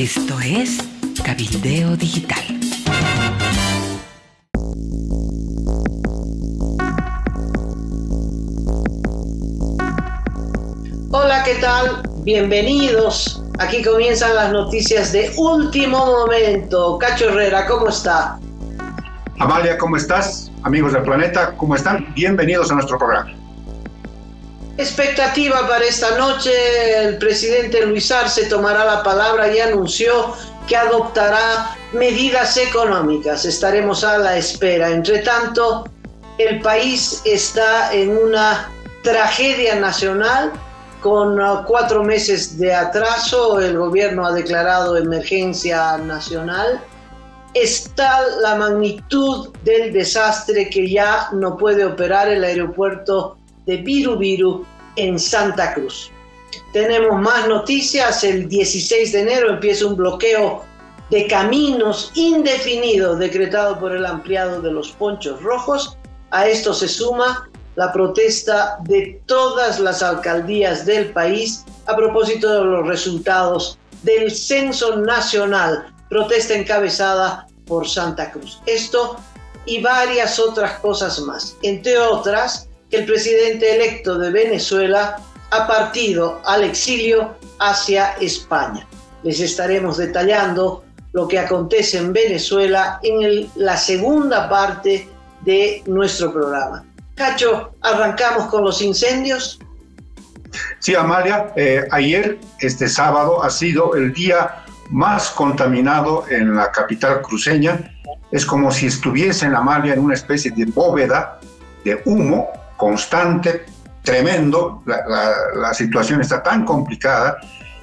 Esto es Cabildeo Digital. Hola, ¿qué tal? Bienvenidos. Aquí comienzan las noticias de último momento. Cacho Herrera, ¿cómo está? Amalia, ¿cómo estás? Amigos del planeta, ¿cómo están? Bienvenidos a nuestro programa. Expectativa para esta noche. El presidente Luis Arce tomará la palabra y anunció que adoptará medidas económicas. Estaremos a la espera. Entre tanto, el país está en una tragedia nacional. Con 4 meses de atraso, el gobierno ha declarado emergencia nacional. Está la magnitud del desastre que ya no puede operar el aeropuerto de Viru Viru en Santa Cruz. Tenemos más noticias. El 16 de enero empieza un bloqueo de caminos indefinido decretado por el ampliado de los Ponchos Rojos. A esto se suma la protesta de todas las alcaldías del país a propósito de los resultados del censo nacional, protesta encabezada por Santa Cruz. Esto y varias otras cosas más, entre otras que el presidente electo de Venezuela ha partido al exilio hacia España. Les estaremos detallando lo que acontece en Venezuela en la segunda parte de nuestro programa. Cacho, ¿arrancamos con los incendios? Sí, Amalia, ayer, este sábado, ha sido el día más contaminado en la capital cruceña. Es como si estuviese en Amalia en una especie de bóveda de humo constante, tremendo. La situación está tan complicada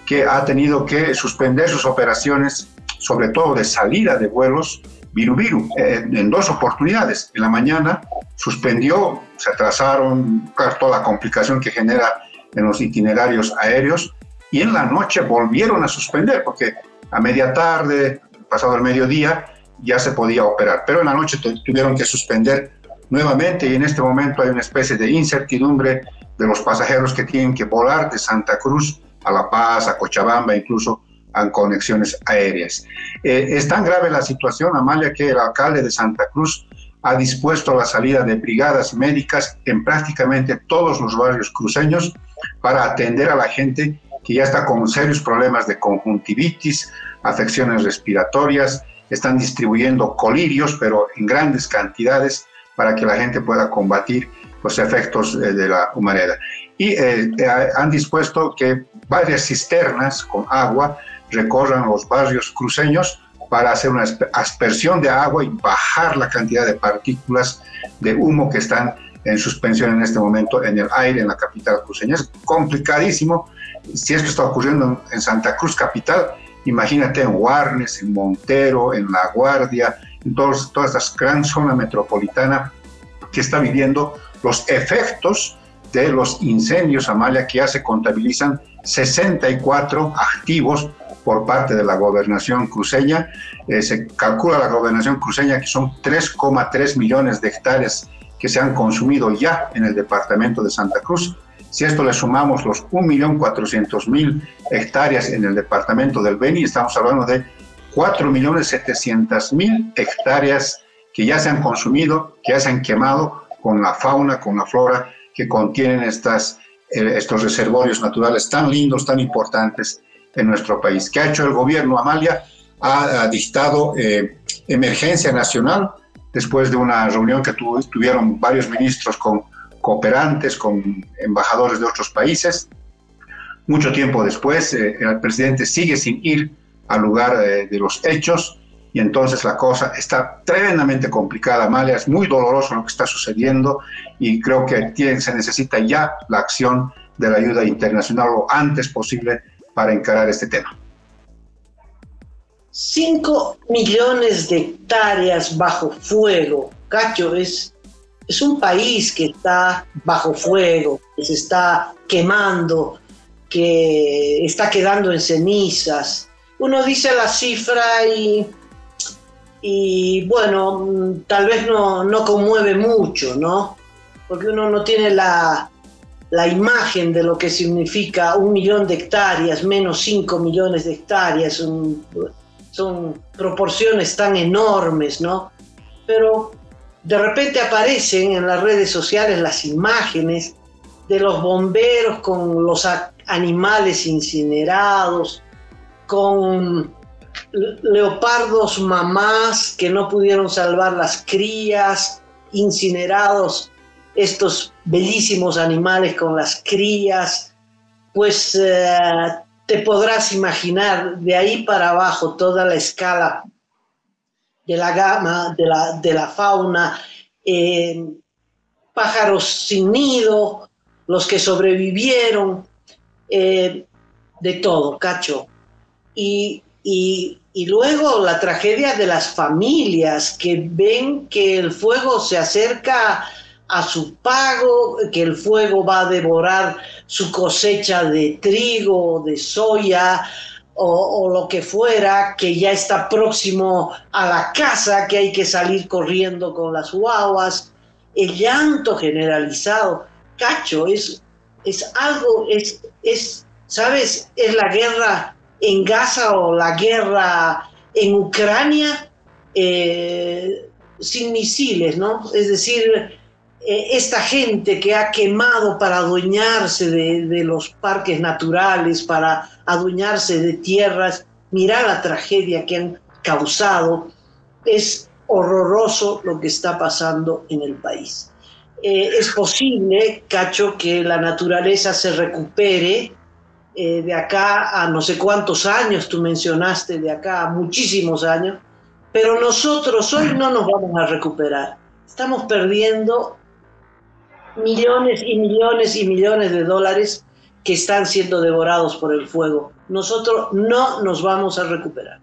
que ha tenido que suspender sus operaciones, sobre todo de salida de vuelos, Viru Viru, en 2 oportunidades. En la mañana suspendió, se atrasaron, toda la complicación que genera en los itinerarios aéreos, y en la noche volvieron a suspender, porque a media tarde, pasado el mediodía, ya se podía operar, pero en la noche tuvieron que suspender nuevamente, y en este momento hay una especie de incertidumbre de los pasajeros que tienen que volar de Santa Cruz a La Paz, a Cochabamba, incluso a conexiones aéreas. Es tan grave la situación, Amalia, que el alcalde de Santa Cruz ha dispuesto la salida de brigadas médicas en prácticamente todos los barrios cruceños para atender a la gente que ya está con serios problemas de conjuntivitis, afecciones respiratorias. Están distribuyendo colirios, pero en grandes cantidades, para que la gente pueda combatir los efectos de la humareda. Y han dispuesto que varias cisternas con agua recorran los barrios cruceños para hacer una aspersión de agua y bajar la cantidad de partículas de humo que están en suspensión en este momento en el aire en la capital cruceña. Es complicadísimo. Si esto está ocurriendo en Santa Cruz capital, imagínate en Guarnes, en Montero, en La Guardia, en toda esta gran zona metropolitana que está viviendo los efectos de los incendios, Amalia, que ya se contabilizan 64 activos por parte de la gobernación cruceña. Se calcula la gobernación cruceña que son 3,3 millones de hectáreas que se han consumido ya en el departamento de Santa Cruz. Si a esto le sumamos los 1.400.000 hectáreas en el departamento del Beni, estamos hablando de 4.700.000 hectáreas que ya se han consumido, que ya se han quemado con la fauna, con la flora que contienen estos reservorios naturales tan lindos, tan importantes en nuestro país. ¿Qué ha hecho el gobierno, Amalia? Ha dictado emergencia nacional después de una reunión que tuvieron varios ministros con cooperantes, con embajadores de otros países. Mucho tiempo después, el presidente sigue sin ir al lugar de los hechos, y entonces la cosa está tremendamente complicada, Amalia. Es muy doloroso lo que está sucediendo, y creo que se necesita ya la acción de la ayuda internacional lo antes posible para encarar este tema. 5 millones de hectáreas bajo fuego. Cacho, es un país que está bajo fuego, que se está quemando, que está quedando en cenizas. Uno dice la cifra y bueno, tal vez no conmueve mucho, ¿no? Porque uno no tiene la la imagen de lo que significa 1 millón de hectáreas, menos 5 millones de hectáreas, son proporciones tan enormes, ¿no? Pero de repente aparecen en las redes sociales las imágenes de los bomberos con los animales incinerados, con leopardos mamás que no pudieron salvar las crías, incinerados estos bellísimos animales con las crías, pues te podrás imaginar de ahí para abajo toda la escala de la gama, de la fauna, pájaros sin nido, los que sobrevivieron, de todo, Cacho. Y luego la tragedia de las familias que ven que el fuego se acerca a su pago, que el fuego va a devorar su cosecha de trigo, de soya o lo que fuera, que ya está próximo a la casa, que hay que salir corriendo con las guaguas, el llanto generalizado. Cacho, es algo, ¿sabes? Es la guerra en Gaza o la guerra en Ucrania sin misiles, ¿no? Es decir, esta gente que ha quemado para adueñarse de los parques naturales, para adueñarse de tierras, mira la tragedia que han causado. Es horroroso lo que está pasando en el país. Es posible, Cacho, que la naturaleza se recupere de acá a no sé cuántos años, tú mencionaste de acá a muchísimos años, pero nosotros hoy no nos vamos a recuperar. Estamos perdiendo millones y millones y millones de dólares que están siendo devorados por el fuego. Nosotros no nos vamos a recuperar.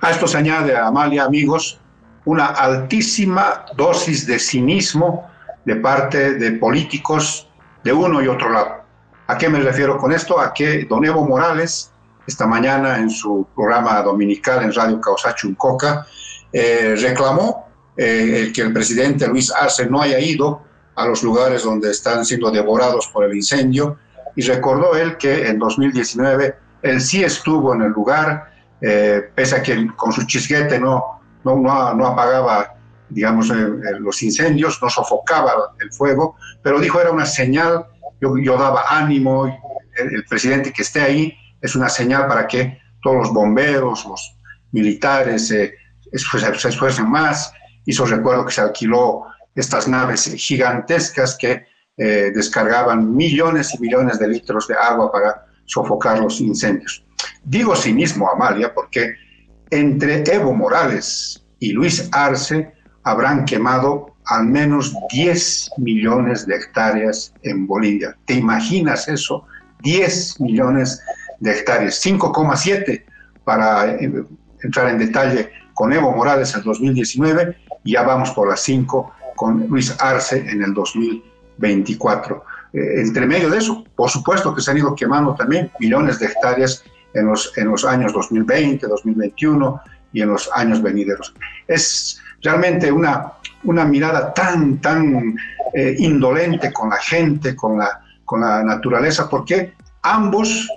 A esto se añade, Amalia, amigos, una altísima dosis de cinismo de parte de políticos de uno y otro lado. ¿A qué me refiero con esto? A que don Evo Morales, esta mañana en su programa dominical en Radio Causachi-Uncoca, reclamó que el presidente Luis Arce no haya ido a los lugares donde están siendo devorados por el incendio, y recordó él que en 2019 él sí estuvo en el lugar, pese a que con su chisguete no apagaba, digamos, los incendios, no sofocaba el fuego, pero dijo era una señal, yo daba ánimo, el presidente que esté ahí es una señal para que todos los bomberos, los militares se esfuercen más. Hizo recuerdo que se alquiló estas naves gigantescas que descargaban millones y millones de litros de agua para sofocar los incendios. Digo cinismo, Amalia, porque entre Evo Morales y Luis Arce habrán quemado al menos 10 millones de hectáreas en Bolivia. ¿Te imaginas eso? 10 millones de hectáreas, 5,7 para entrar en detalle con Evo Morales en 2019, y ya vamos por las 5 con Luis Arce en el 2024. Entre medio de eso, por supuesto que se han ido quemando también millones de hectáreas en los años 2020, 2021 y en los años venideros. Es realmente una mirada tan indolente con la gente, con la naturaleza, porque ambos,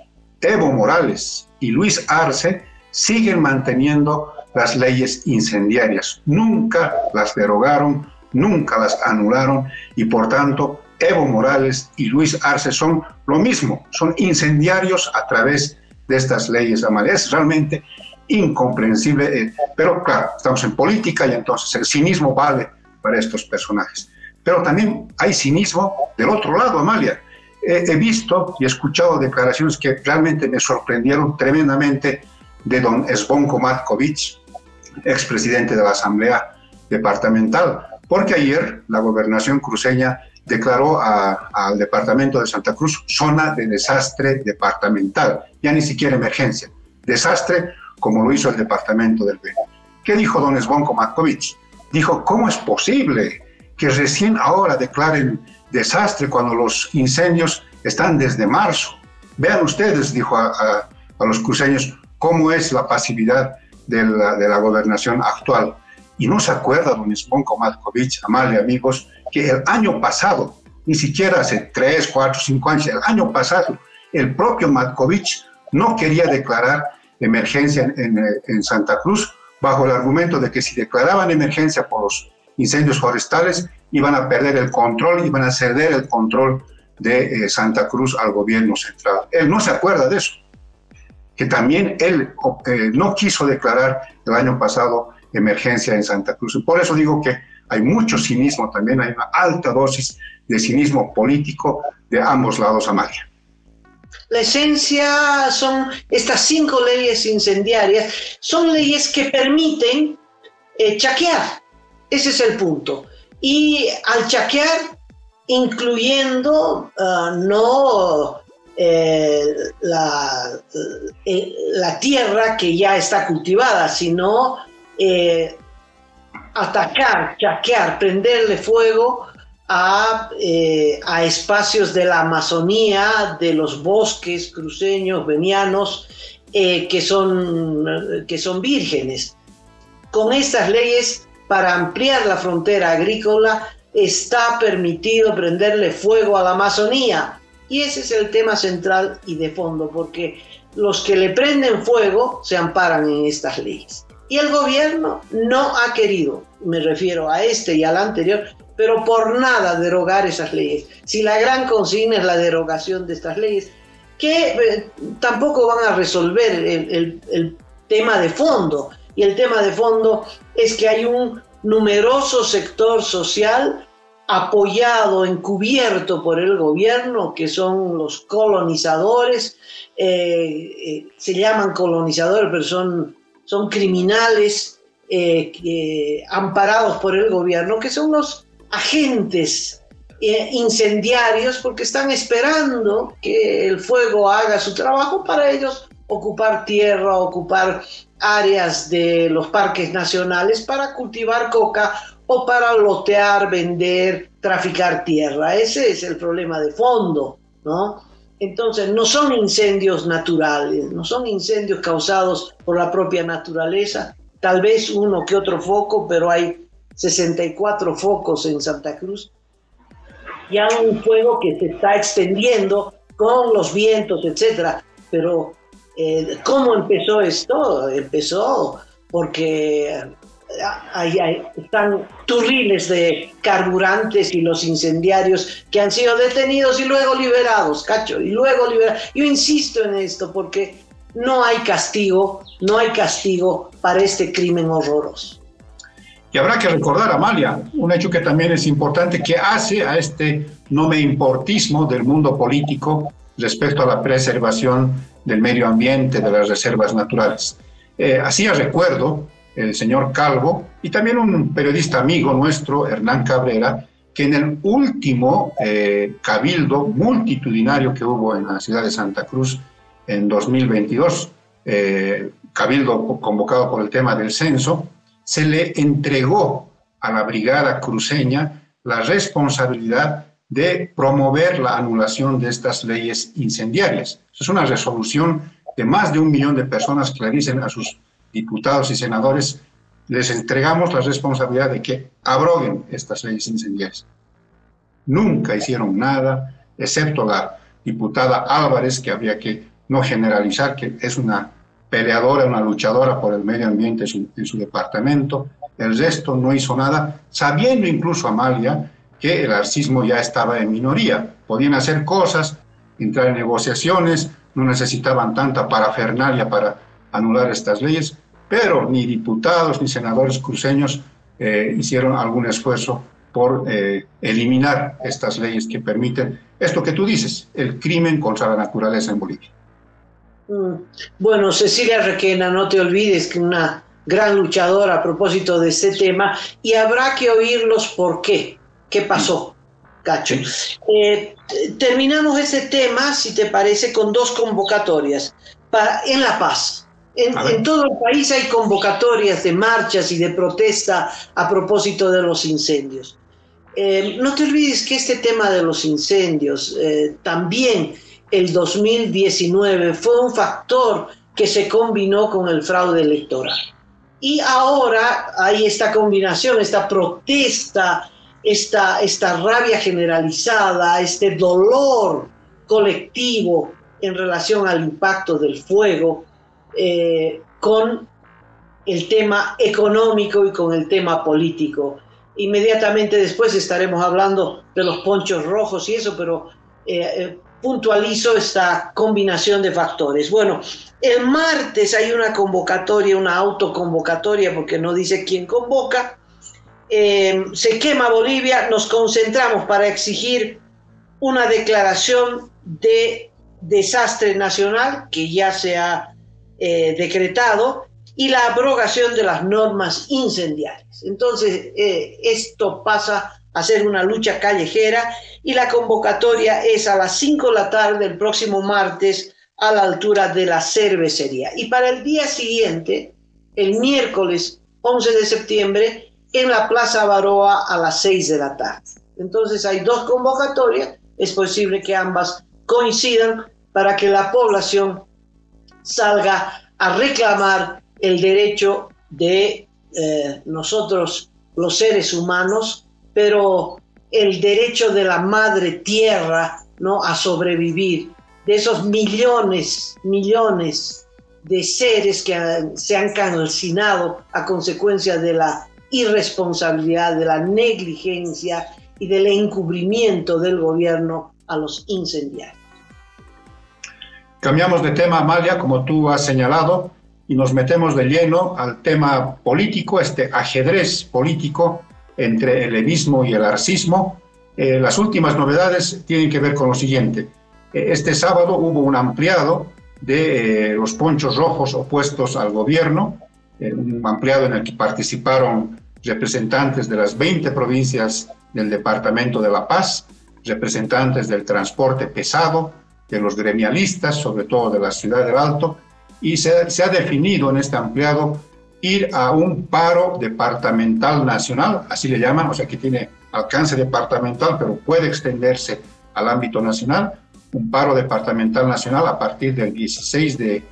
Evo Morales y Luis Arce, siguen manteniendo las leyes incendiarias. Nunca las derogaron, nunca las anularon, y por tanto Evo Morales y Luis Arce son lo mismo, son incendiarios a través de estas leyes, Amalia. Es realmente incomprensible, pero claro, estamos en política y entonces el cinismo vale para estos personajes. Pero también hay cinismo del otro lado, Amalia. He visto y escuchado declaraciones que realmente me sorprendieron tremendamente de don Zvonko Matković, expresidente de la Asamblea Departamental, porque ayer la gobernación cruceña declaró al departamento de Santa Cruz zona de desastre departamental, ya ni siquiera emergencia, desastre como lo hizo el departamento del Beni. ¿Qué dijo don Zvonko Matković? Dijo, ¿cómo es posible que recién ahora declaren desastre cuando los incendios están desde marzo? Vean ustedes, dijo a los cruceños, cómo es la pasividad de la gobernación actual. Y no se acuerda don Zvonko Matković, Amalia, amigos, que el año pasado, ni siquiera hace 3, 4, 5 años. El año pasado, el propio Matkovic no quería declarar emergencia en Santa Cruz, bajo el argumento de que si declaraban emergencia por los incendios forestales, iban a perder el control, iban a ceder el control de Santa Cruz al gobierno central. Él no se acuerda de eso, que también él no quiso declarar el año pasado emergencia en Santa Cruz. Por eso digo que hay mucho cinismo también, hay una alta dosis de cinismo político de ambos lados, Amalia. La esencia son estas 5 leyes incendiarias, son leyes que permiten chaquear, ese es el punto. Y al chaquear, incluyendo no la tierra que ya está cultivada, sino atacar, chaquear, prenderle fuego a espacios de la Amazonía, de los bosques cruceños, venianos, que son vírgenes. Con estas leyes, para ampliar la frontera agrícola, está permitido prenderle fuego a la Amazonía. Y ese es el tema central y de fondo, porque los que le prenden fuego se amparan en estas leyes. Y el gobierno no ha querido, me refiero a este y al anterior, pero por nada derogar esas leyes. Si la gran consigna es la derogación de estas leyes, que tampoco van a resolver el tema de fondo. Y el tema de fondo es que hay un numeroso sector social apoyado, encubierto por el gobierno, que son los colonizadores. Se llaman colonizadores, pero son criminales amparados por el gobierno, que son los agentes incendiarios, porque están esperando que el fuego haga su trabajo para ellos ocupar tierra, ocupar áreas de los parques nacionales para cultivar coca o para lotear, vender, traficar tierra. Ese es el problema de fondo, ¿no? Entonces, no son incendios naturales, no son incendios causados por la propia naturaleza, tal vez uno que otro foco, pero hay 64 focos en Santa Cruz. Ya un fuego que se está extendiendo con los vientos, etcétera. Pero, ¿cómo empezó esto? Empezó porque están turriles de carburantes y los incendiarios que han sido detenidos y luego liberados, Cacho, y luego liberados. Yo insisto en esto porque no hay castigo para este crimen horroroso. Y habrá que recordar, Amalia, un hecho que también es importante, que hace a este no me importismo del mundo político respecto a la preservación del medio ambiente, de las reservas naturales. Hacía recuerdo el señor Calvo y también un periodista amigo nuestro, Hernán Cabrera, que en el último cabildo multitudinario que hubo en la ciudad de Santa Cruz en 2022, cabildo convocado por el tema del censo, se le entregó a la Brigada Cruceña la responsabilidad de promover la anulación de estas leyes incendiarias. Es una resolución de más de 1 millón de personas que le dicen a sus diputados y senadores: les entregamos la responsabilidad de que abroguen estas leyes incendiarias. Nunca hicieron nada, excepto la diputada Álvarez, que habría que no generalizar, que es una peleadora, una luchadora por el medio ambiente en su departamento. El resto no hizo nada, sabiendo incluso, Amalia, que el arcismo ya estaba en minoría. Podían hacer cosas, entrar en negociaciones, no necesitaban tanta parafernalia para anular estas leyes, pero ni diputados ni senadores cruceños hicieron algún esfuerzo por eliminar estas leyes que permiten esto que tú dices, el crimen contra la naturaleza en Bolivia. Bueno, Cecilia Requena, no te olvides que una gran luchadora a propósito de este tema, y habrá que oírlos por qué. ¿Qué pasó, Cacho? Terminamos ese tema, si te parece, con 2 convocatorias en La Paz. En todo el país hay convocatorias de marchas y de protesta a propósito de los incendios. No te olvides que este tema de los incendios, también el 2019 fue un factor que se combinó con el fraude electoral. Y ahora hay esta combinación, esta protesta esta rabia generalizada, este dolor colectivo en relación al impacto del fuego con el tema económico y con el tema político. Inmediatamente después estaremos hablando de los ponchos rojos y eso, pero puntualizo esta combinación de factores. Bueno, el martes hay una convocatoria, una autoconvocatoria, porque no dice quién convoca. Se quema Bolivia, nos concentramos para exigir una declaración de desastre nacional que ya se ha decretado y la abrogación de las normas incendiarias. Entonces, esto pasa a ser una lucha callejera y la convocatoria es a las 5 de la tarde el próximo martes a la altura de la cervecería. Y para el día siguiente, el miércoles 11 de septiembre, en la Plaza Baroa a las 6 de la tarde. Entonces hay dos convocatorias, es posible que ambas coincidan para que la población salga a reclamar el derecho de nosotros, los seres humanos, pero el derecho de la madre tierra, ¿no?, a sobrevivir, de esos millones de seres que se han calcinado a consecuencia de la irresponsabilidad, de la negligencia y del encubrimiento del gobierno a los incendiarios. Cambiamos de tema, Amalia, como tú has señalado, y nos metemos de lleno al tema político, este ajedrez político entre el levismo y el arcismo. Las últimas novedades tienen que ver con lo siguiente. Este sábado hubo un ampliado de los ponchos rojos opuestos al gobierno, un ampliado en el que participaron representantes de las 20 provincias del Departamento de La Paz, representantes del transporte pesado, de los gremialistas, sobre todo de la Ciudad del Alto, y se ha definido en este ampliado ir a un paro departamental nacional, así le llaman, o sea que tiene alcance departamental, pero puede extenderse al ámbito nacional, un paro departamental nacional a partir del 16 de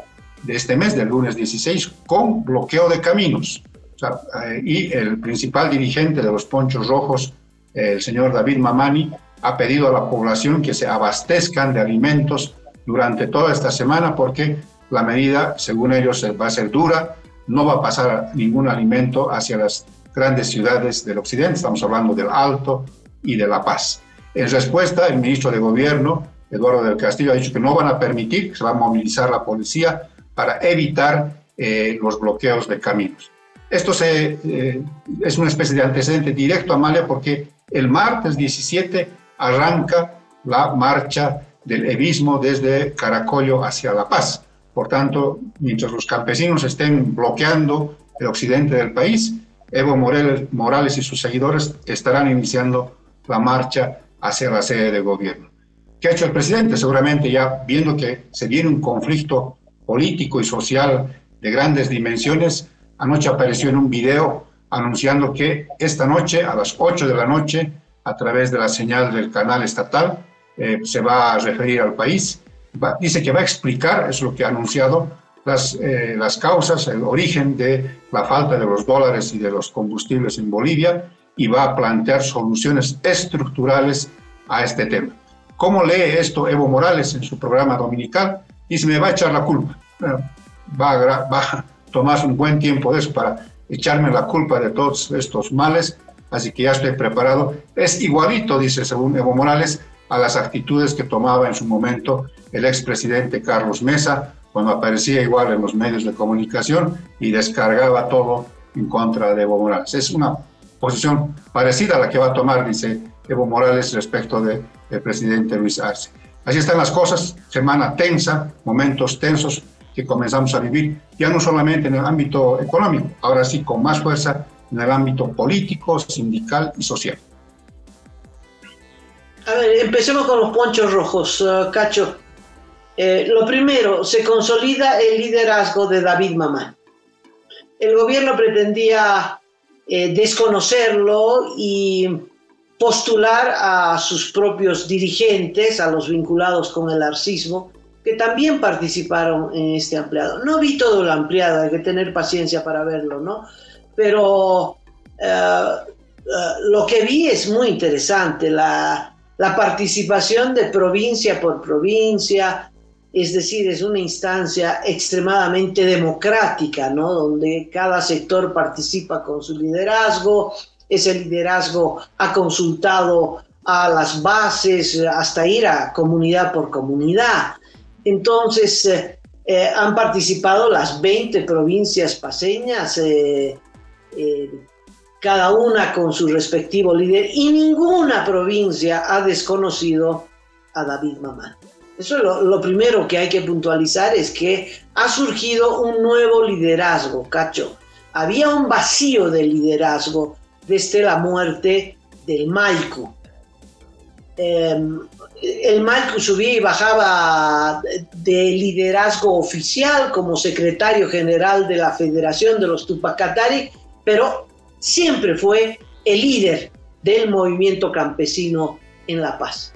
este mes, del lunes 16, con bloqueo de caminos. O sea, y el principal dirigente de los ponchos rojos, el señor David Mamani, ha pedido a la población que se abastezcan de alimentos durante toda esta semana porque la medida, según ellos, va a ser dura, no va a pasar ningún alimento hacia las grandes ciudades del occidente, estamos hablando del Alto y de La Paz. En respuesta, el ministro de Gobierno, Eduardo del Castillo, ha dicho que no van a permitir, que se va a movilizar la policía para evitar los bloqueos de caminos. Esto es una especie de antecedente directo, Amalia, porque el martes 17 arranca la marcha del evismo desde Caracollo hacia La Paz. Por tanto, mientras los campesinos estén bloqueando el occidente del país, Evo Morales y sus seguidores estarán iniciando la marcha hacia la sede de gobierno. ¿Qué ha hecho el presidente? Seguramente ya viendo que se viene un conflicto político y social de grandes dimensiones, anoche apareció en un video anunciando que esta noche, a las 8 de la noche, a través de la señal del canal estatal, se va a referir al país. Dice que va a explicar, es lo que ha anunciado, las causas, el origen de la falta de los dólares y de los combustibles en Bolivia y va a plantear soluciones estructurales a este tema. ¿Cómo lee esto Evo Morales en su programa dominical? Dice, me va a echar la culpa. Va a tomarse un buen tiempo de eso para echarme la culpa de todos estos males, así que ya estoy preparado. Es igualito, dice, según Evo Morales, a las actitudes que tomaba en su momento el expresidente Carlos Mesa, cuando aparecía igual en los medios de comunicación y descargaba todo en contra de Evo Morales. Es una posición parecida a la que va a tomar, dice Evo Morales, respecto del presidente Luis Arce. Así están las cosas, semana tensa, momentos tensos que comenzamos a vivir, ya no solamente en el ámbito económico, ahora sí con más fuerza en el ámbito político, sindical y social. A ver, empecemos con los ponchos rojos, Cacho. Lo primero, se consolida el liderazgo de David Mamani. El gobierno pretendía desconocerlo y postular a sus propios dirigentes, a los vinculados con el arcismo, que también participaron en este ampliado. No vi todo el ampliado, hay que tener paciencia para verlo, ¿no? Pero lo que vi es muy interesante, la participación de provincia por provincia, es decir, es una instancia extremadamente democrática, ¿no? Donde cada sector participa con su liderazgo, ese liderazgo ha consultado a las bases hasta ir a comunidad por comunidad. Entonces, han participado las 20 provincias paceñas, cada una con su respectivo líder, y ninguna provincia ha desconocido a David Mamani. Eso es lo primero que hay que puntualizar, es que ha surgido un nuevo liderazgo, Cacho. Había un vacío de liderazgo desde la muerte del Maicu. El Maicu subía y bajaba de liderazgo oficial como secretario general de la Federación de los Tupac Katari, pero siempre fue el líder del movimiento campesino en La Paz.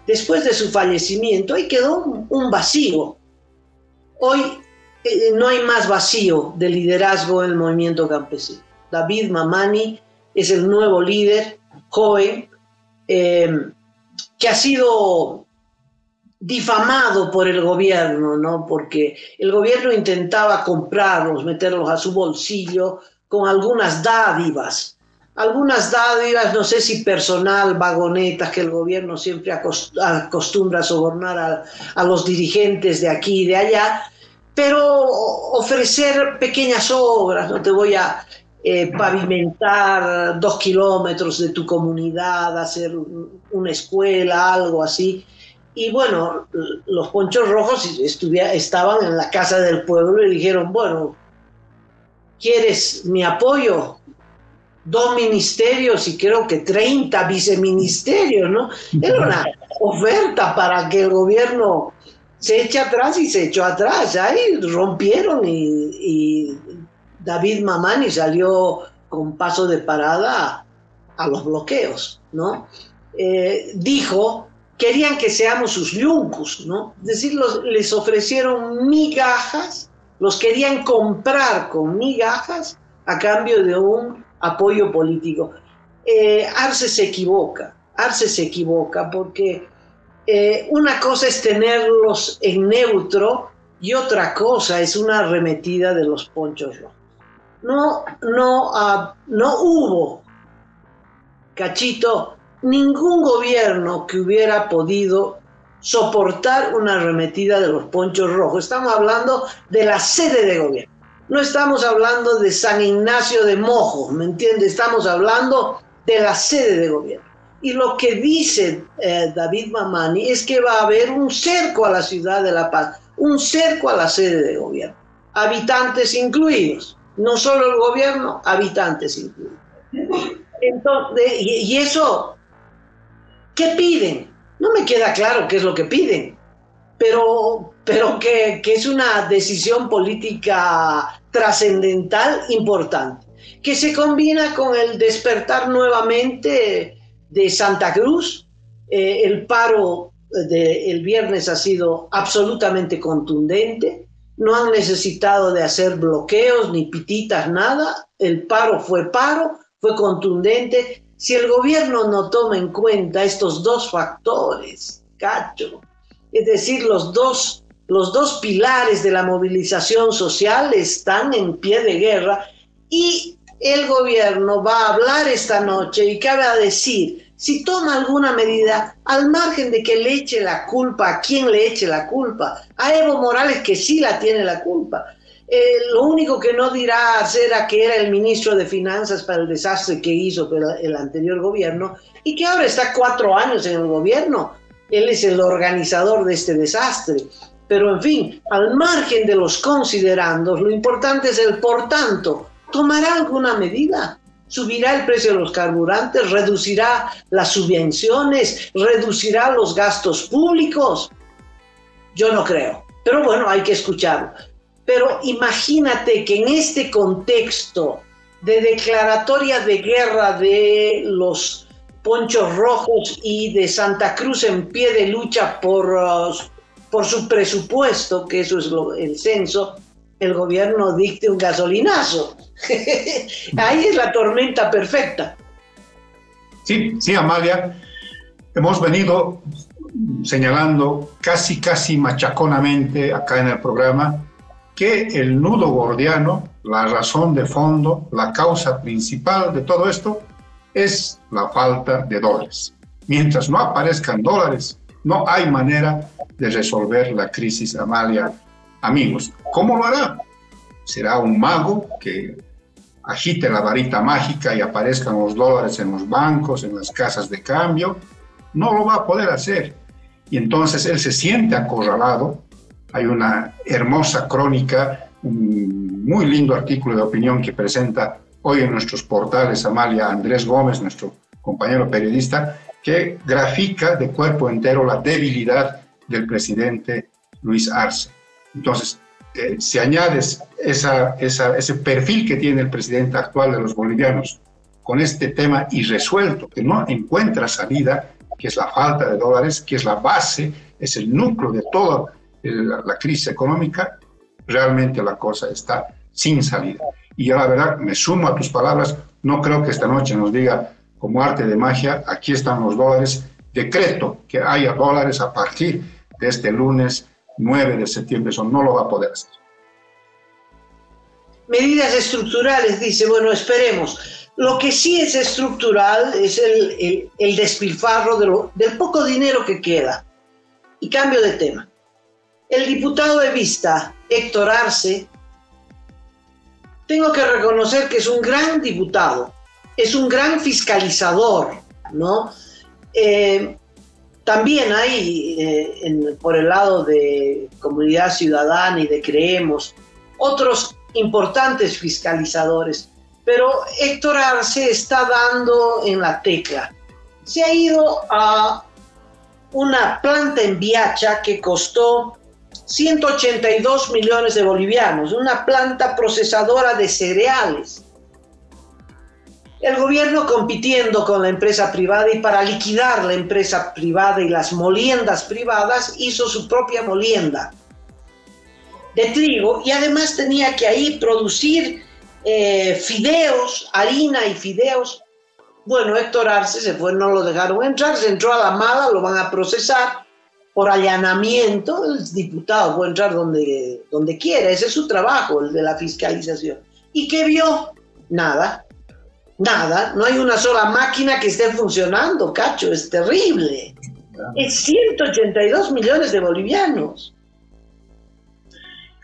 Después de su fallecimiento, ahí quedó un vacío. Hoy no hay más vacío de liderazgo en el movimiento campesino. David Mamani es el nuevo líder, joven, que ha sido difamado por el gobierno, ¿no? Porque el gobierno intentaba comprarlos, meterlos a su bolsillo con algunas dádivas, no sé si personal, vagonetas, que el gobierno siempre acostumbra a sobornar a los dirigentes de aquí y de allá, pero ofrecer pequeñas obras, no te voy a pavimentar 2 kilómetros de tu comunidad, hacer una escuela, algo así. Y bueno, los Ponchos Rojos estaban en la casa del pueblo y dijeron, bueno, ¿quieres mi apoyo? 2 ministerios y creo que 30 viceministerios, ¿no? Era una oferta para que el gobierno se eche atrás, y se echó atrás. Ahí rompieron y David Mamani salió con paso de parada a los bloqueos, ¿no? Dijo, querían que seamos sus yuncus, ¿no? Es decir, les ofrecieron migajas, los querían comprar con migajas a cambio de un apoyo político. Arce se equivoca porque una cosa es tenerlos en neutro y otra cosa es una arremetida de los Ponchos Rojos. No hubo, Cachito, ningún gobierno que hubiera podido soportar una arremetida de los Ponchos Rojos. Estamos hablando de la sede de gobierno. No estamos hablando de San Ignacio de Mojo, ¿me entiendes? Estamos hablando de la sede de gobierno. Y lo que dice David Mamani es que va a haber un cerco a la ciudad de La Paz, un cerco a la sede de gobierno, habitantes incluidos, no solo el gobierno, habitantes incluidos. Entonces, y eso, ¿qué piden? No me queda claro qué es lo que piden, pero que es una decisión política trascendental importante, que se combina con el despertar nuevamente de Santa Cruz. El paro del viernes ha sido absolutamente contundente, no han necesitado de hacer bloqueos ni pititas, nada. El paro, fue contundente. Si el gobierno no toma en cuenta estos 2 factores, Cacho, es decir, los dos pilares de la movilización social están en pie de guerra, y el gobierno va a hablar esta noche y cabe a decir, si toma alguna medida, al margen de que le eche la culpa, ¿a quién le eche la culpa? A Evo Morales, que sí la tiene la culpa. Lo único que no dirá será que era el ministro de Finanzas para el desastre que hizo el anterior gobierno, y que ahora está 4 años en el gobierno. Él es el organizador de este desastre. Pero, en fin, al margen de los considerandos, lo importante es el por tanto. ¿Tomará alguna medida? ¿Subirá el precio de los carburantes? ¿Reducirá las subvenciones? ¿Reducirá los gastos públicos? Yo no creo. Pero bueno, hay que escucharlo. Pero imagínate que en este contexto de declaratoria de guerra de los Ponchos Rojos y de Santa Cruz en pie de lucha por su presupuesto, que eso es el censo, el gobierno dicte un gasolinazo. Ahí es la tormenta perfecta. Sí, sí, Amalia, hemos venido señalando casi machaconamente acá en el programa que el nudo gordiano, la razón de fondo, la causa principal de todo esto es la falta de dólares. Mientras no aparezcan dólares, no hay manera de resolver la crisis, Amalia. Amigos, ¿cómo lo hará? ¿Será un mago que agite la varita mágica y aparezcan los dólares en los bancos, en las casas de cambio? No lo va a poder hacer. Y entonces él se siente acorralado. Hay una hermosa crónica, un muy lindo artículo de opinión que presenta hoy en nuestros portales Amalia Andrés Gómez, nuestro compañero periodista, que grafica de cuerpo entero la debilidad del presidente Luis Arce. Entonces, si añades ese perfil que tiene el presidente actual de los bolivianos con este tema irresuelto, que no encuentra salida, que es la falta de dólares, que es la base, es el núcleo de toda la crisis económica, realmente la cosa está sin salida. Y yo la verdad me sumo a tus palabras, no creo que esta noche nos diga como arte de magia, aquí están los dólares, decreto que haya dólares a partir de este lunes 9 de septiembre, eso no lo va a poder hacer. Medidas estructurales, dice, bueno, esperemos. Lo que sí es estructural es el despilfarro del poco dinero que queda. Y cambio de tema. El diputado de Vista, Héctor Arce, tengo que reconocer que es un gran diputado, es un gran fiscalizador, ¿no? También hay, por el lado de Comunidad Ciudadana y de Creemos, otros importantes fiscalizadores, pero Héctor Arce está dando en la tecla. Se ha ido a una planta en Viacha que costó 182 millones de bolivianos, una planta procesadora de cereales. El gobierno compitiendo con la empresa privada, y para liquidar la empresa privada y las moliendas privadas hizo su propia molienda de trigo, y además tenía que ahí producir fideos, harina y fideos. Bueno, Héctor Arce se fue, no lo dejaron entrar, se entró a la mala, lo van a procesar por allanamiento. El diputado puede entrar donde quiera, ese es su trabajo, el de la fiscalización. ¿Y qué vio? Nada, no hay una sola máquina que esté funcionando, Cacho, es terrible. Es 182 millones de bolivianos.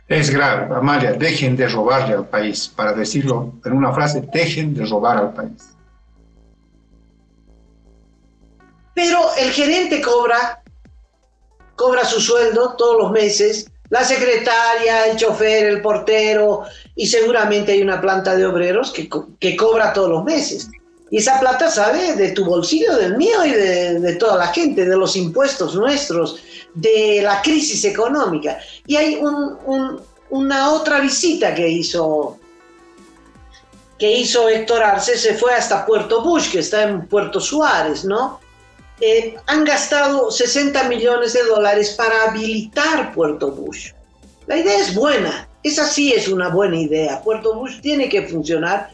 Es grave, Amalia, dejen de robarle al país, para decirlo en una frase, dejen de robar al país. Pero el gerente cobra su sueldo todos los meses, la secretaria, el chofer, el portero, y seguramente hay una planta de obreros que cobra todos los meses. Y esa plata sale de tu bolsillo, del mío y de toda la gente, de los impuestos nuestros, de la crisis económica. Y hay una otra visita que hizo Héctor Arce, se fue hasta Puerto Bush, que está en Puerto Suárez, ¿no? Han gastado 60 millones de dólares para habilitar Puerto Bush. La idea es buena, esa sí es una buena idea. Puerto Bush tiene que funcionar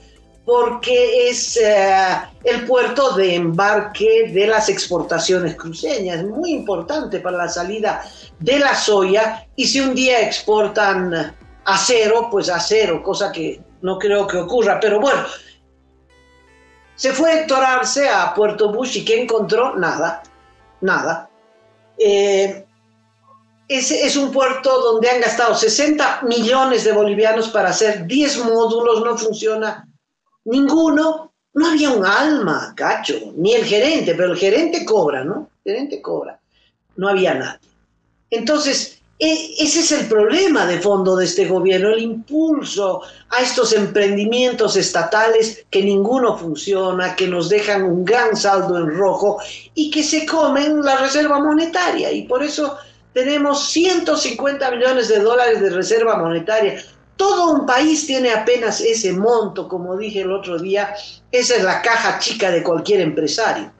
porque es el puerto de embarque de las exportaciones cruceñas, muy importante para la salida de la soya, y si un día exportan acero, pues acero, cosa que no creo que ocurra, pero bueno. Se fue Héctor Arce a Puerto Bush y ¿qué encontró? Nada. Es un puerto donde han gastado 60 millones de bolivianos para hacer 10 módulos, no funciona ninguno. No había un alma, Cacho, ni el gerente, pero el gerente cobra, ¿no? El gerente cobra. No había nadie. Entonces, ese es el problema de fondo de este gobierno, el impulso a estos emprendimientos estatales que ninguno funciona, que nos dejan un gran saldo en rojo y que se comen la reserva monetaria. Y por eso tenemos 150 millones de dólares de reserva monetaria. Todo un país tiene apenas ese monto, como dije el otro día. Esa es la caja chica de cualquier empresario.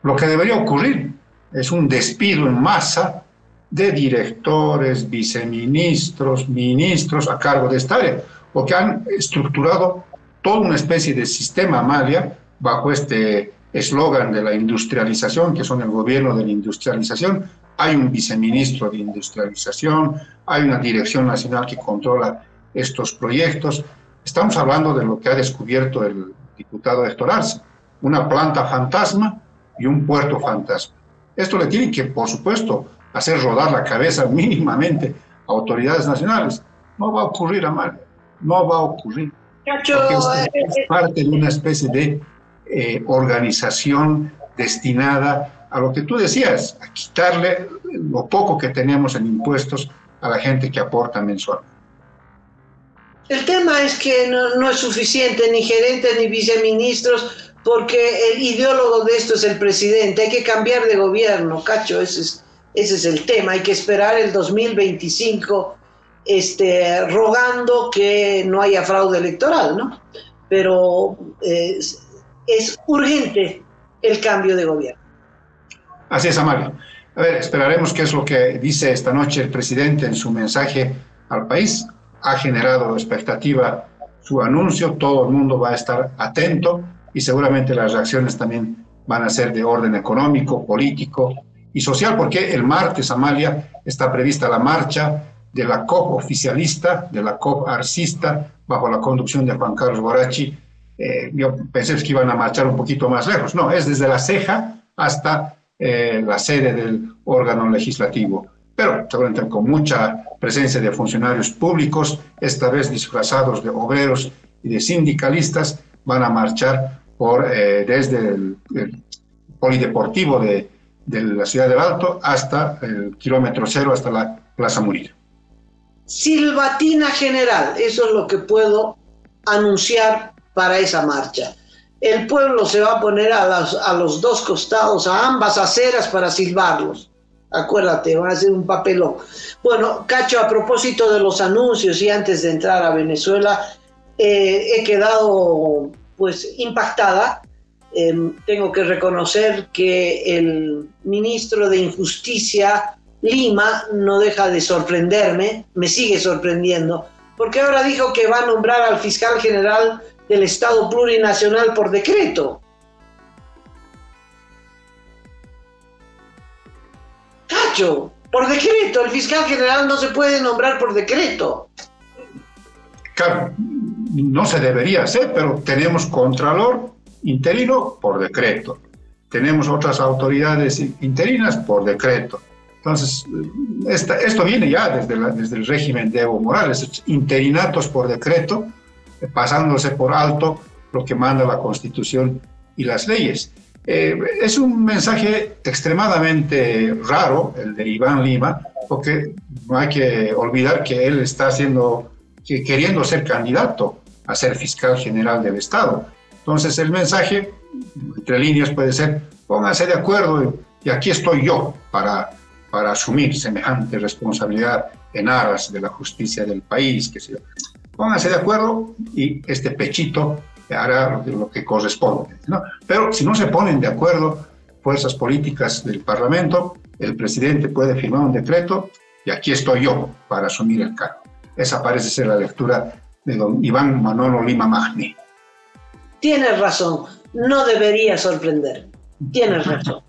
Lo que debería ocurrir es un despido en masa de directores, viceministros, ministros a cargo de esta área, porque han estructurado toda una especie de sistema, Amalia, bajo este eslogan de la industrialización, que son el gobierno de la industrialización. Hay un viceministro de industrialización, hay una dirección nacional que controla estos proyectos. Estamos hablando de lo que ha descubierto el diputado Héctor Arce, una planta fantasma y un puerto fantasma. Esto le tiene que, por supuesto, hacer rodar la cabeza mínimamente a autoridades nacionales. No va a ocurrir, Amalia, no va a ocurrir. Porque es parte de una especie de organización destinada a lo que tú decías, a quitarle lo poco que tenemos en impuestos a la gente que aporta mensualmente. El tema es que no es suficiente ni gerentes ni viceministros, porque el ideólogo de esto es el presidente. Hay que cambiar de gobierno, Cacho, ese es el tema. Hay que esperar el 2025 rogando que no haya fraude electoral, ¿no? Pero es urgente el cambio de gobierno. Así es, Amalia. A ver, esperaremos qué es lo que dice esta noche el presidente en su mensaje al país. Ha generado expectativa su anuncio, todo el mundo va a estar atento y seguramente las reacciones también van a ser de orden económico, político y social, porque el martes, Amalia, está prevista la marcha de la COP oficialista, de la COP arcista, bajo la conducción de Juan Carlos Borachi. Yo pensé que iban a marchar un poquito más lejos. No, es desde La Ceja hasta la sede del órgano legislativo, pero seguramente con mucha presencia de funcionarios públicos, esta vez disfrazados de obreros y de sindicalistas, van a marchar desde el polideportivo de la ciudad del Alto hasta el kilómetro cero, hasta la Plaza Murillo. Silbatina general, eso es lo que puedo anunciar para esa marcha. El pueblo se va a poner a los dos costados, a ambas aceras para silbarlos. Acuérdate, van a hacer un papelón. Bueno, Cacho, a propósito de los anuncios y antes de entrar a Venezuela, he quedado pues impactada. Tengo que reconocer que el ministro de Injusticia, Lima, no deja de sorprenderme, me sigue sorprendiendo, porque ahora dijo que va a nombrar al fiscal general del Estado plurinacional por decreto. Cacho, por decreto, el fiscal general no se puede nombrar por decreto. Claro, no se debería hacer, pero tenemos contralor interino por decreto. Tenemos otras autoridades interinas por decreto. Entonces, esto viene ya desde el régimen de Evo Morales, interinatos por decreto, pasándose por alto lo que manda la Constitución y las leyes. Es un mensaje extremadamente raro, el de Iván Lima, porque no hay que olvidar que él está queriendo ser candidato a ser fiscal general del Estado. Entonces el mensaje, entre líneas, puede ser: pónganse de acuerdo y aquí estoy yo para asumir semejante responsabilidad en aras de la justicia del país, que sea. Pónganse de acuerdo y este pechito hará lo que corresponde, ¿no? Pero si no se ponen de acuerdo fuerzas políticas del Parlamento, el presidente puede firmar un decreto y aquí estoy yo para asumir el cargo. Esa parece ser la lectura de don Iván Manolo Lima Magni. Tienes razón, no debería sorprender. Tienes razón.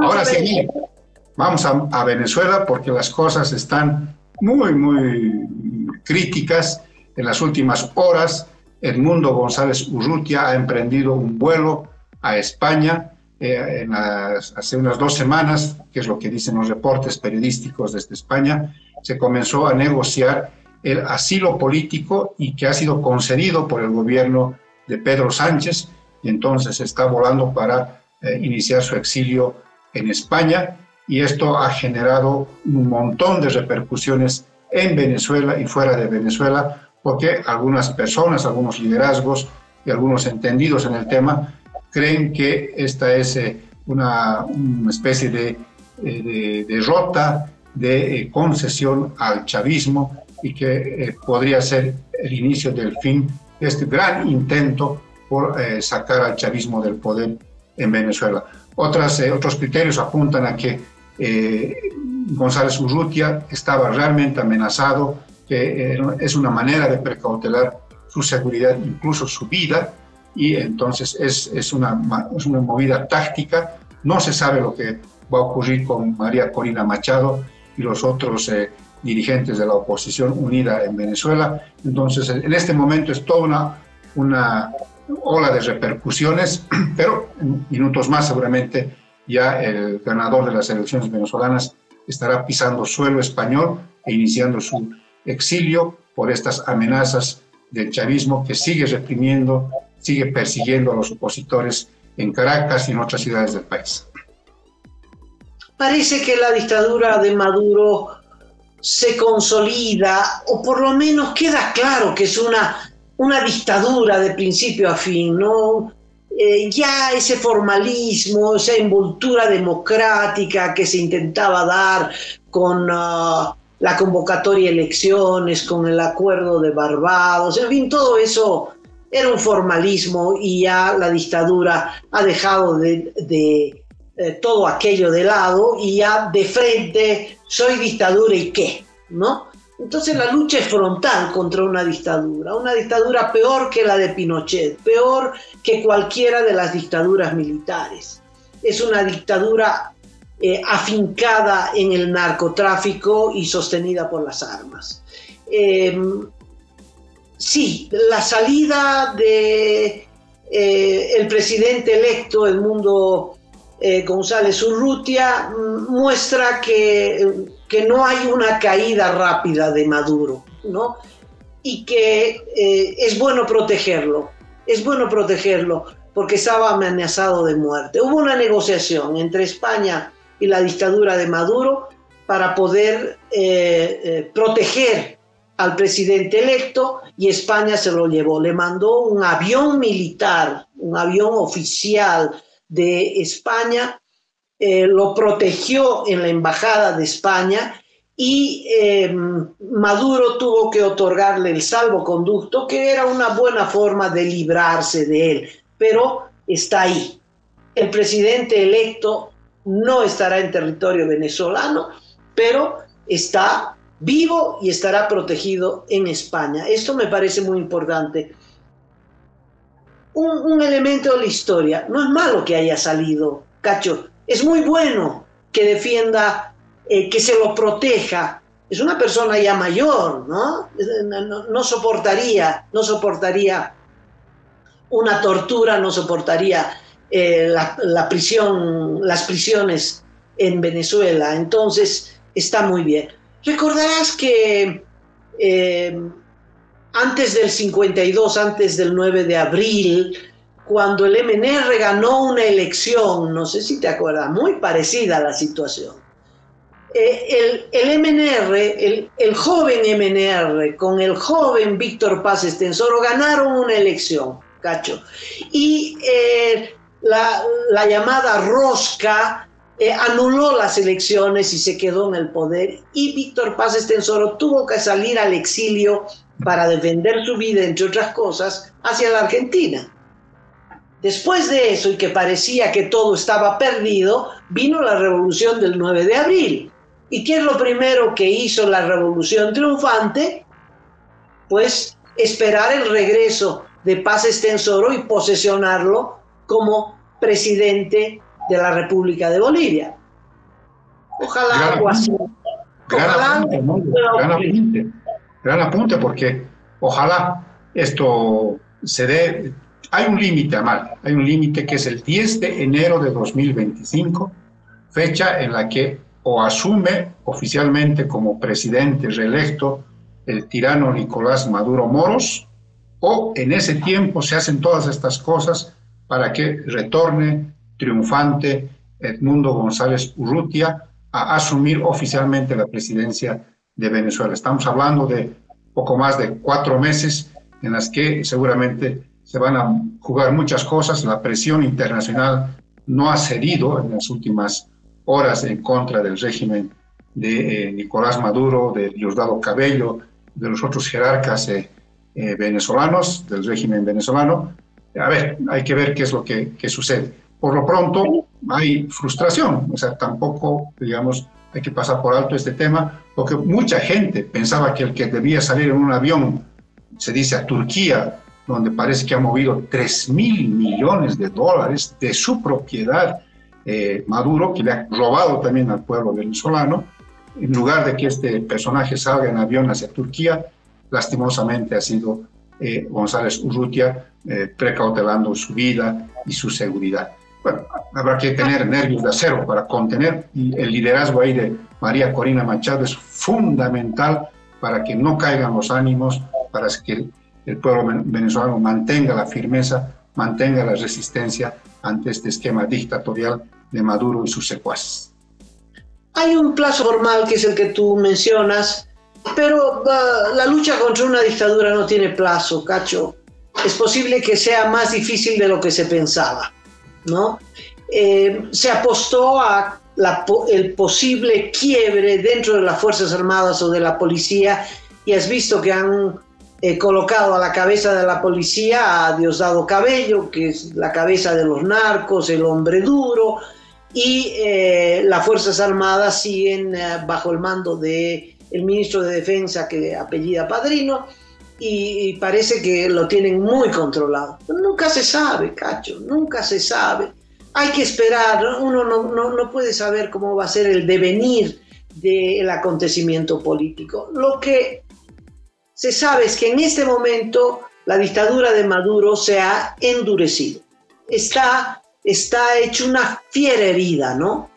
Ahora sí, vamos a Venezuela, porque las cosas están muy, muy críticas. En las últimas horas, Edmundo González Urrutia ha emprendido un vuelo a España hace unas 2 semanas, que es lo que dicen los reportes periodísticos desde España. Se comenzó a negociar el asilo político y que ha sido concedido por el gobierno de Pedro Sánchez, y entonces está volando para iniciar su exilio en España, y esto ha generado un montón de repercusiones en Venezuela y fuera de Venezuela, porque algunas personas, algunos liderazgos y algunos entendidos en el tema creen que esta es una especie de derrota, de concesión al chavismo, y que podría ser el inicio del fin de este gran intento por sacar al chavismo del poder en Venezuela. Otros criterios apuntan a que González Urrutia estaba realmente amenazado, que es una manera de precautelar su seguridad, incluso su vida, y entonces es una movida táctica. No se sabe lo que va a ocurrir con María Corina Machado y los otros dirigentes de la oposición unida en Venezuela. Entonces, en este momento es toda una ola de repercusiones, pero en minutos más seguramente ya el ganador de las elecciones venezolanas estará pisando suelo español e iniciando su exilio por estas amenazas del chavismo que sigue reprimiendo, sigue persiguiendo a los opositores en Caracas y en otras ciudades del país. Parece que la dictadura de Maduro se consolida, o por lo menos queda claro que es una dictadura de principio a fin, ¿no? Ya ese formalismo, esa envoltura democrática que se intentaba dar con la convocatoria de elecciones, con el acuerdo de Barbados, en fin, todo eso era un formalismo y ya la dictadura ha dejado de todo aquello de lado y ya de frente, soy dictadura y qué, ¿no? Entonces la lucha es frontal contra una dictadura peor que la de Pinochet, peor que cualquiera de las dictaduras militares. Es una dictadura afincada en el narcotráfico y sostenida por las armas. Sí, la salida de el presidente electo, Edmundo González Urrutia, muestra que no hay una caída rápida de Maduro, ¿no? Y que es bueno protegerlo porque estaba amenazado de muerte. Hubo una negociación entre España y la dictadura de Maduro para poder proteger al presidente electo, y España se lo llevó, le mandó un avión militar, un avión oficial de España, lo protegió en la embajada de España y Maduro tuvo que otorgarle el salvoconducto, que era una buena forma de librarse de él, pero está ahí. El presidente electo no estará en territorio venezolano, pero está vivo y estará protegido en España. Esto me parece muy importante. Un elemento de la historia. No es malo que haya salido, Cacho. Es muy bueno que defienda, que se lo proteja. Es una persona ya mayor, ¿no? No soportaría una tortura, no soportaría la prisión, las prisiones en Venezuela. Entonces, está muy bien. Recordarás que antes del 52, antes del 9 de abril, cuando el MNR ganó una elección, no sé si te acuerdas, muy parecida a la situación. El MNR, el joven MNR, con el joven Víctor Paz Estenssoro, ganaron una elección, Cacho. Y la llamada rosca anuló las elecciones y se quedó en el poder. Y Víctor Paz Estenssoro tuvo que salir al exilio para defender su vida, entre otras cosas, hacia la Argentina. Después de eso, y que parecía que todo estaba perdido, vino la revolución del 9 de abril. ¿Y qué es lo primero que hizo la revolución triunfante? Pues esperar el regreso de Paz Estenssoro y posesionarlo como presidente de la República de Bolivia. Ojalá algo así. Gran apunte, porque ojalá esto se dé. Hay un límite, Amal, hay un límite que es el 10 de enero de 2025, fecha en la que o asume oficialmente como presidente reelecto el tirano Nicolás Maduro Moros, o en ese tiempo se hacen todas estas cosas para que retorne triunfante Edmundo González Urrutia a asumir oficialmente la presidencia de Venezuela. Estamos hablando de poco más de 4 meses en las que seguramente se van a jugar muchas cosas. La presión internacional no ha cedido en las últimas horas en contra del régimen de Nicolás Maduro, de Diosdado Cabello, de los otros jerarcas venezolanos, del régimen venezolano. A ver, hay que ver qué es lo que sucede. Por lo pronto hay frustración, o sea, tampoco, digamos, hay que pasar por alto este tema, porque mucha gente pensaba que el que debía salir en un avión, se dice a Turquía, donde parece que ha movido 3.000 millones de dólares de su propiedad, Maduro, que le ha robado también al pueblo venezolano. En lugar de que este personaje salga en avión hacia Turquía, lastimosamente ha sido González Urrutia precautelando su vida y su seguridad. Bueno, habrá que tener nervios de acero para contener, y el liderazgo ahí de María Corina Machado es fundamental para que no caigan los ánimos, para que el pueblo venezolano mantenga la firmeza, mantenga la resistencia ante este esquema dictatorial de Maduro y sus secuaces. Hay un plazo formal que es el que tú mencionas, pero la lucha contra una dictadura no tiene plazo, Cacho. Es posible que sea más difícil de lo que se pensaba, ¿no? Se apostó a el posible quiebre dentro de las Fuerzas Armadas o de la policía, y has visto que han colocado a la cabeza de la policía a Diosdado Cabello, que es la cabeza de los narcos, el hombre duro, y las Fuerzas Armadas siguen bajo el mando del ministro de Defensa, que apellida Padrino, y parece que lo tienen muy controlado. Pero nunca se sabe, Cacho, nunca se sabe. Hay que esperar, uno no puede saber cómo va a ser el devenir del acontecimiento político. Lo que se sabe es que en este momento la dictadura de Maduro se ha endurecido. Está hecho una fiera herida, ¿no?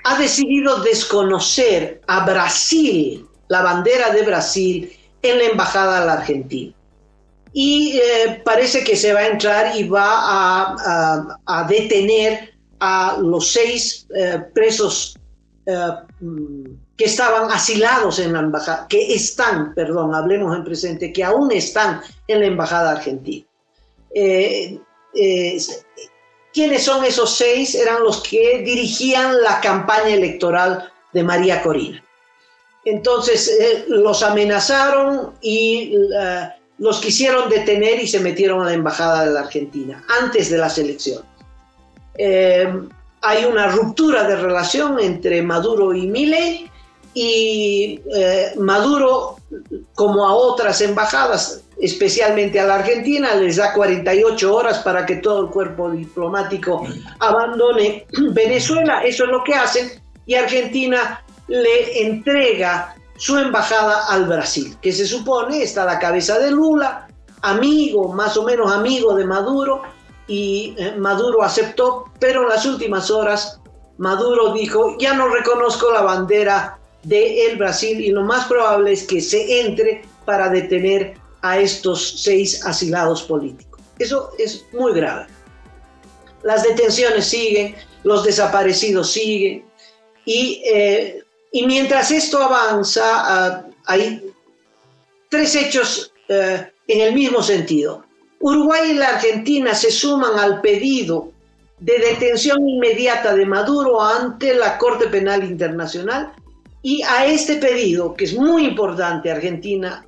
Ha decidido desconocer a Brasil, la bandera de Brasil, en la embajada de la Argentina. Y parece que se va a entrar y va a detener a los 6 presos que estaban asilados en la embajada, hablemos en presente, que aún están en la embajada argentina. ¿Quiénes son esos 6? Eran los que dirigían la campaña electoral de María Corina. Entonces los amenazaron y los quisieron detener y se metieron a la embajada de la Argentina antes de las elecciones. Hay una ruptura de relación entre Maduro y Milei, y Maduro, como a otras embajadas, especialmente a la Argentina, les da 48 horas para que todo el cuerpo diplomático abandone Venezuela. Eso es lo que hacen, y Argentina le entrega su embajada al Brasil, que se supone está a la cabeza de Lula, amigo, más o menos amigo de Maduro, y Maduro aceptó, pero en las últimas horas Maduro dijo: ya no reconozco la bandera del Brasil, y lo más probable es que se entre para detener a estos 6 asilados políticos. Eso es muy grave. Las detenciones siguen, los desaparecidos siguen, y mientras esto avanza, hay 3 hechos en el mismo sentido. Uruguay y la Argentina se suman al pedido de detención inmediata de Maduro ante la Corte Penal Internacional, y a este pedido, que es muy importante, Argentina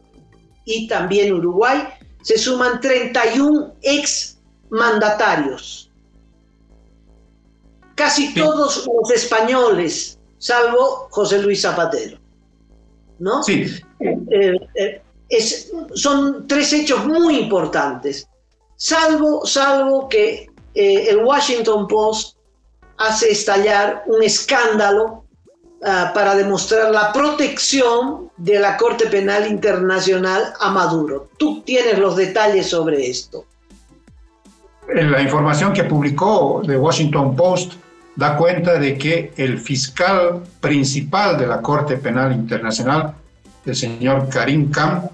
y también Uruguay, se suman 31 exmandatarios. Casi todos los españoles, salvo José Luis Zapatero, ¿no? Sí. Son 3 hechos muy importantes, salvo que el Washington Post hace estallar un escándalo para demostrar la protección de la Corte Penal Internacional a Maduro. Tú tienes los detalles sobre esto. La información que publicó The Washington Post da cuenta de que el fiscal principal de la Corte Penal Internacional, el señor Karim Khan,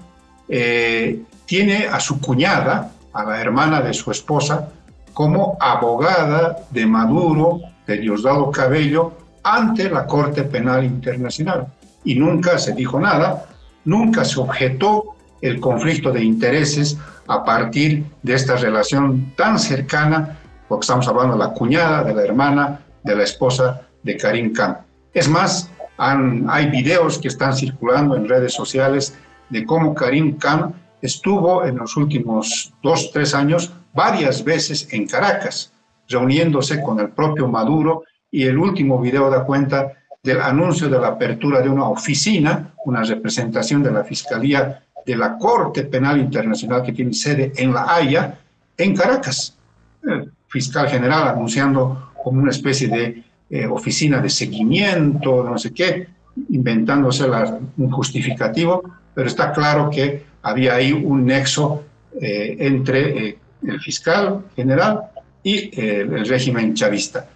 tiene a su cuñada, a la hermana de su esposa, como abogada de Maduro, de Diosdado Cabello, ante la Corte Penal Internacional. Y nunca se dijo nada, nunca se objetó el conflicto de intereses a partir de esta relación tan cercana, porque estamos hablando de la cuñada, de la hermana, de la esposa de Karim Khan. Es más, hay videos que están circulando en redes sociales de cómo Karim Khan estuvo en los últimos 2-3 años varias veces en Caracas, reuniéndose con el propio Maduro, y el último video da cuenta del anuncio de la apertura de una oficina, una representación de la Fiscalía de la Corte Penal Internacional que tiene sede en La Haya, en Caracas. El fiscal general anunciando como una especie de oficina de seguimiento, no sé qué, inventándose un justificativo, pero está claro que había ahí un nexo entre el fiscal general y el régimen chavista.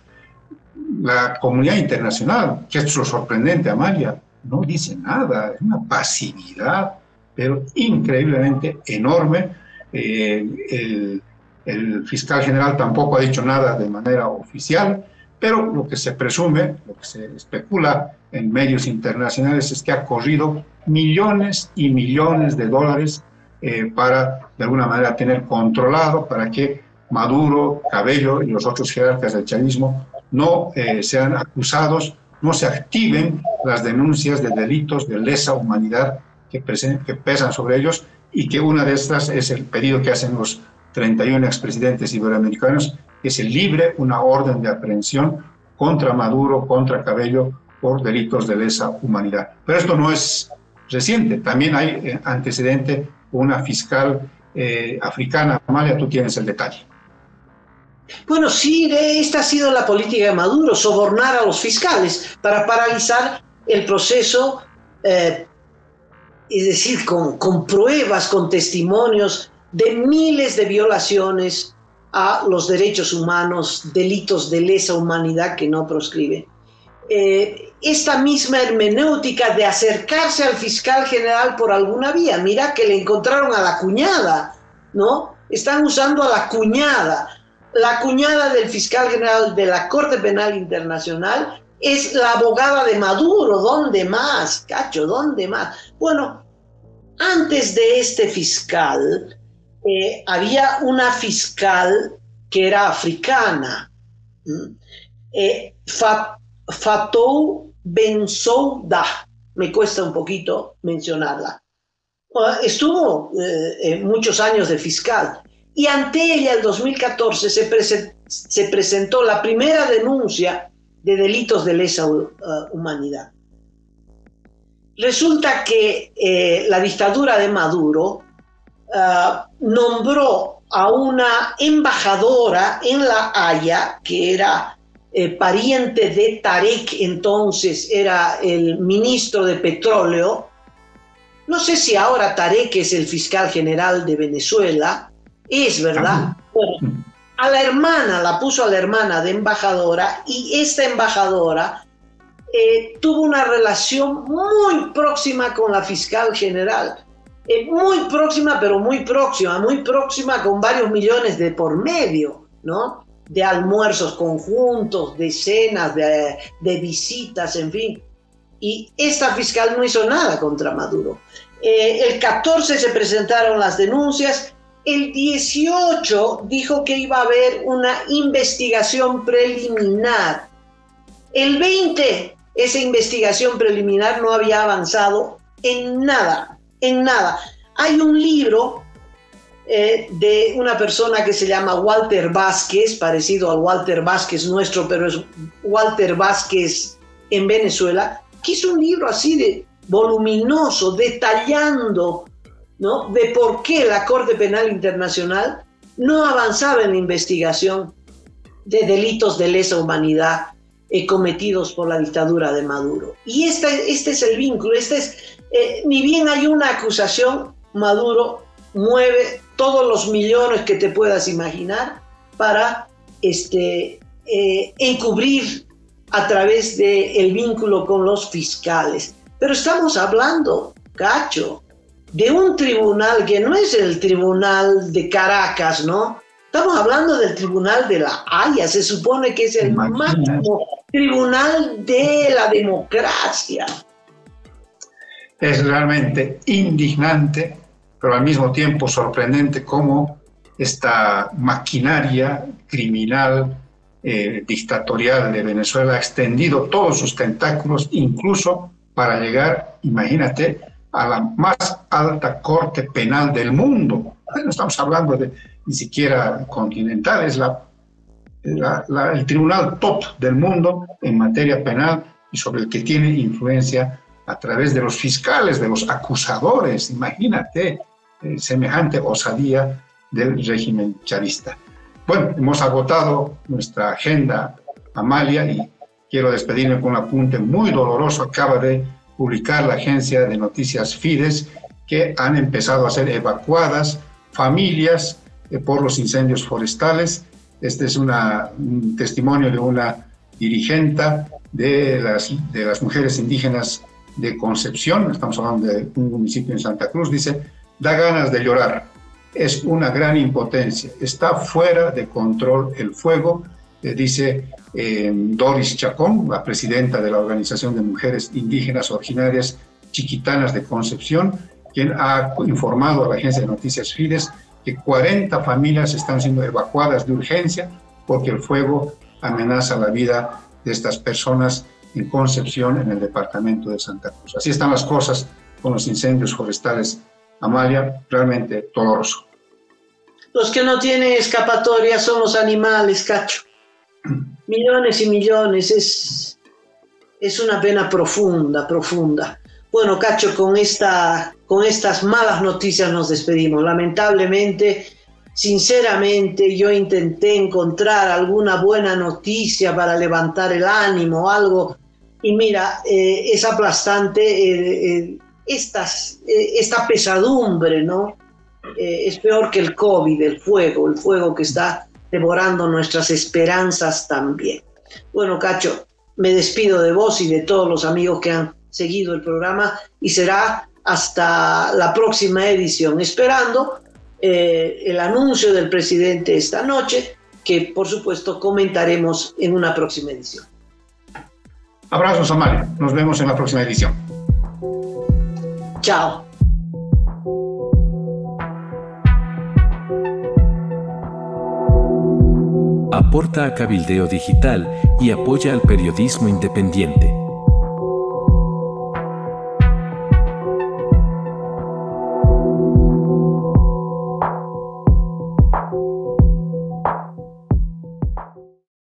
La comunidad internacional, que es lo sorprendente, Amalia, no dice nada, es una pasividad, pero increíblemente enorme. El fiscal general tampoco ha dicho nada de manera oficial, pero lo que se presume, lo que se especula en medios internacionales es que ha corrido millones y millones de dólares para, de alguna manera, tener controlado para que Maduro, Cabello y los otros jerarcas del chavismo no sean acusados, no se activen las denuncias de delitos de lesa humanidad que pesan sobre ellos, y que una de estas es el pedido que hacen los 31 expresidentes iberoamericanos, que se libre una orden de aprehensión contra Maduro, contra Cabello, por delitos de lesa humanidad. Pero esto no es reciente, también hay antecedente, una fiscal africana. Amalia, tú tienes el detalle. Bueno, sí, esta ha sido la política de Maduro, sobornar a los fiscales para paralizar el proceso, es decir, con pruebas, con testimonios de miles de violaciones a los derechos humanos, delitos de lesa humanidad que no proscriben. Esta misma hermenéutica de acercarse al fiscal general por alguna vía, mira que le encontraron a la cuñada, ¿no? Están usando a la cuñada del fiscal general de la Corte Penal Internacional es la abogada de Maduro. ¿Dónde más, Cacho? ¿Dónde más? Bueno, antes de este fiscal había una fiscal que era africana, Fatou Bensouda, me cuesta un poquito mencionarla. Estuvo muchos años de fiscal. Y ante ella, en 2014, se presentó la primera denuncia de delitos de lesa humanidad. Resulta que la dictadura de Maduro nombró a una embajadora en La Haya, que era pariente de Tarek, entonces era el ministro de Petróleo. No sé si ahora Tarek es el fiscal general de Venezuela. Es verdad. Bueno, la puso a la hermana de embajadora, y esta embajadora tuvo una relación muy próxima con la fiscal general. Muy próxima, pero muy próxima, con varios millones de por medio, ¿no? De almuerzos conjuntos, de cenas, de visitas, en fin. Y esta fiscal no hizo nada contra Maduro. El 14 se presentaron las denuncias. El 18 dijo que iba a haber una investigación preliminar. El 20, esa investigación preliminar no había avanzado en nada, en nada. Hay un libro de una persona que se llama Walter Vázquez, parecido al Walter Vázquez nuestro, pero es Walter Vázquez en Venezuela, que hizo un libro así de voluminoso, detallando, ¿no?, de por qué la Corte Penal Internacional no avanzaba en la investigación de delitos de lesa humanidad cometidos por la dictadura de Maduro. Y este es el vínculo. Ni bien hay una acusación, Maduro mueve todos los millones que te puedas imaginar para encubrir a través del vínculo con los fiscales. Pero estamos hablando, Cacho, de un tribunal que no es el tribunal de Caracas, ¿no? Estamos hablando del tribunal de La Haya, se supone que es el máximo tribunal de la democracia. Es realmente indignante, pero al mismo tiempo sorprendente cómo esta maquinaria criminal, dictatorial de Venezuela ha extendido todos sus tentáculos, incluso para llegar, imagínate, a la más alta corte penal del mundo. No estamos hablando de ni siquiera continental, es el tribunal top del mundo en materia penal, y sobre el que tiene influencia a través de los fiscales, de los acusadores. Imagínate semejante osadía del régimen chavista. Bueno, hemos agotado nuestra agenda, Amalia, y quiero despedirme con un apunte muy doloroso. Acaba de publicar la agencia de noticias Fides que han empezado a ser evacuadas familias por los incendios forestales. Este es un testimonio de una dirigente de las mujeres indígenas de Concepción, estamos hablando de un municipio en Santa Cruz. Dice: da ganas de llorar, es una gran impotencia, está fuera de control el fuego, dice Doris Chacón, la presidenta de la Organización de Mujeres Indígenas Originarias Chiquitanas de Concepción, quien ha informado a la agencia de noticias Fides que 40 familias están siendo evacuadas de urgencia porque el fuego amenaza la vida de estas personas en Concepción, en el departamento de Santa Cruz. Así están las cosas con los incendios forestales, Amalia, realmente doloroso. Los que no tienen escapatoria son los animales, Cacho. Millones y millones, es una pena profunda, profunda. Bueno, Cacho, con estas malas noticias nos despedimos. Lamentablemente, sinceramente, yo intenté encontrar alguna buena noticia para levantar el ánimo, algo, y mira, es aplastante esta pesadumbre, ¿no? Es peor que el COVID, el fuego que está devorando nuestras esperanzas también. Bueno, Cacho, me despido de vos y de todos los amigos que han seguido el programa, y será hasta la próxima edición, esperando el anuncio del presidente esta noche, que por supuesto comentaremos en una próxima edición. Abrazos, Amalia, nos vemos en la próxima edición. Chao. Aporta a Cabildeo Digital y apoya al periodismo independiente.